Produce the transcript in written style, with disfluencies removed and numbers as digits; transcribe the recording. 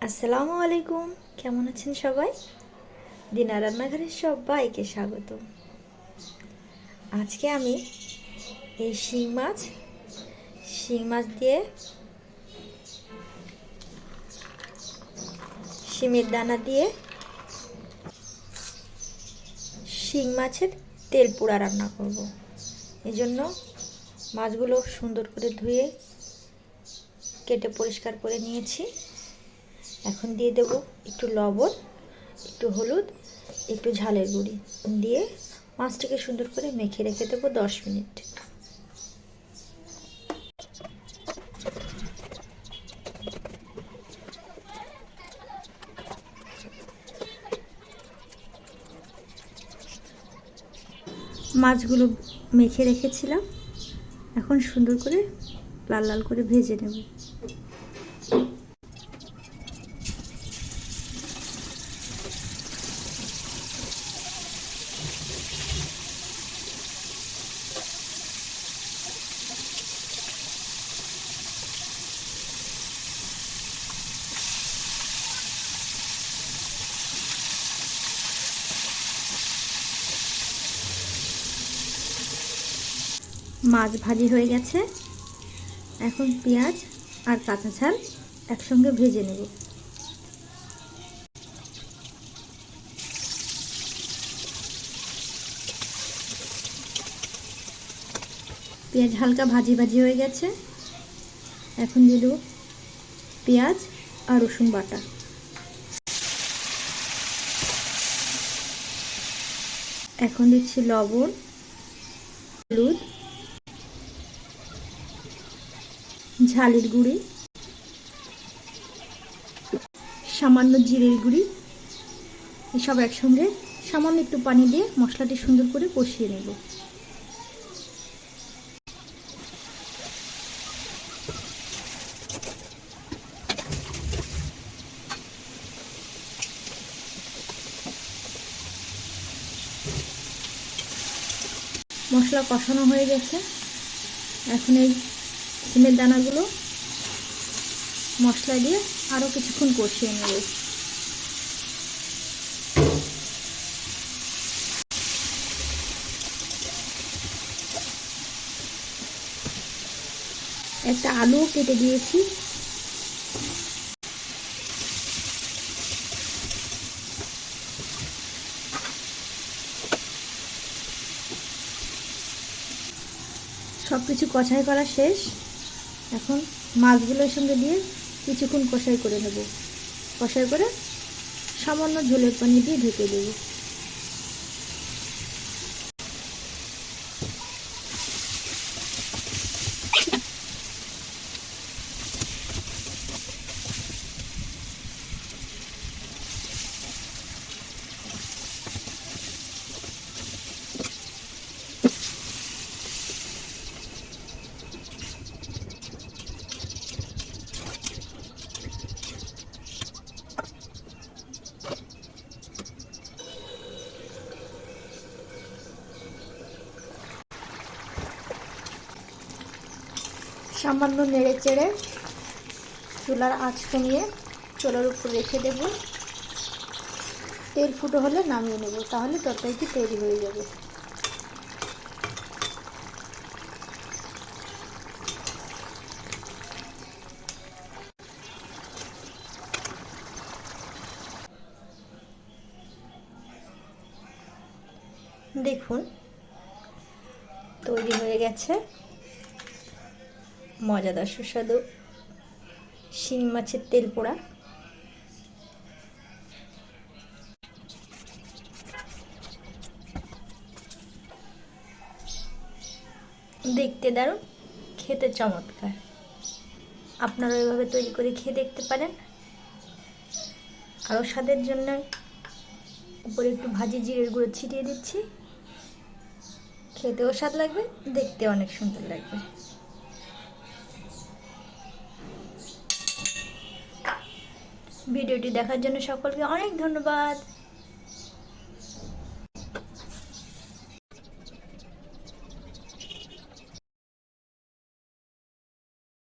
আসসালামু আলাইকুম। কেমন আছেন সবাই? দিনা রান্নাঘরে সবাইকে স্বাগত। আজকে আমি এই শিং মাছ দিয়ে শিমের দানা দিয়ে শিং মাছের তেল পোড়া রান্না করব। এই জন্য মাছগুলো সুন্দর করে ধুয়ে কেটে পরিষ্কার করে নিয়েছি। এখন দিয়ে দেব একটু লবণ, একটু হলুদ, একটু ঝালের গুঁড়ি দিয়ে মাছটাকে সুন্দর করে মেখে রেখে দেবো 10 মিনিট। মাছগুলো মেখে রেখেছিলাম, এখন সুন্দর করে লাল লাল করে ভেজে নেব। মাছ ভাজি হয়ে গেছে, এখন পেঁয়াজ আর কাঁচা ঝাল একসঙ্গে ভেজে নেব। পেঁয়াজ হালকা ভাজি ভাজি হয়ে গেছে, এখন দিয়ে দেবো পেঁয়াজ আর রসুন বাটা। এখন দিচ্ছি লবণ, হলুদ, ঝালের গুঁড়ি, সামান্য জিরের গুঁড়ি, এসব একসঙ্গে সামান্য একটু পানি দিয়ে মশলাটি সুন্দর করে কষিয়ে নেব। মশলা কষানো হয়ে গেছে, এখন এই শিমের দানাগুলো মশলা দিয়ে আরও কিছুক্ষণ কষিয়ে নেব। একটা আলু কেটে দিয়েছি, সব কিছু কষাই করা শেষ। এখন মাছগুলোর সঙ্গে দিয়ে কিছুক্ষণ কষাই করে নেব। কষাই করে সামান্য ঝোলের পানি দিয়ে ঢেকে দেব। সামান্য নেড়ে চেড়ে চুলার আঁচ কমিয়ে চুলার উপর রেখে দেব। তেল ফুটো হলে নামিয়ে নেব, তাহলে তরকারিটি তৈরি হয়ে যাবে। দেখুন তৈরি হয়ে গেছে মজাদার সুস্বাদু শিং মাছের তেল পোড়া। দেখতে দারুণ, খেতে চমৎকার। আপনারা এভাবে তৈরি করে খেয়ে দেখতে পারেন। আরও স্বাদের জন্য উপরে একটু ভাজি জিরের গুঁড়ো ছিটিয়ে দিচ্ছি। খেতেও স্বাদ লাগবে, দেখতে অনেক সুন্দর লাগবে। ভিডিওটি দেখার জন্য সকলকে অনেক ধন্যবাদ।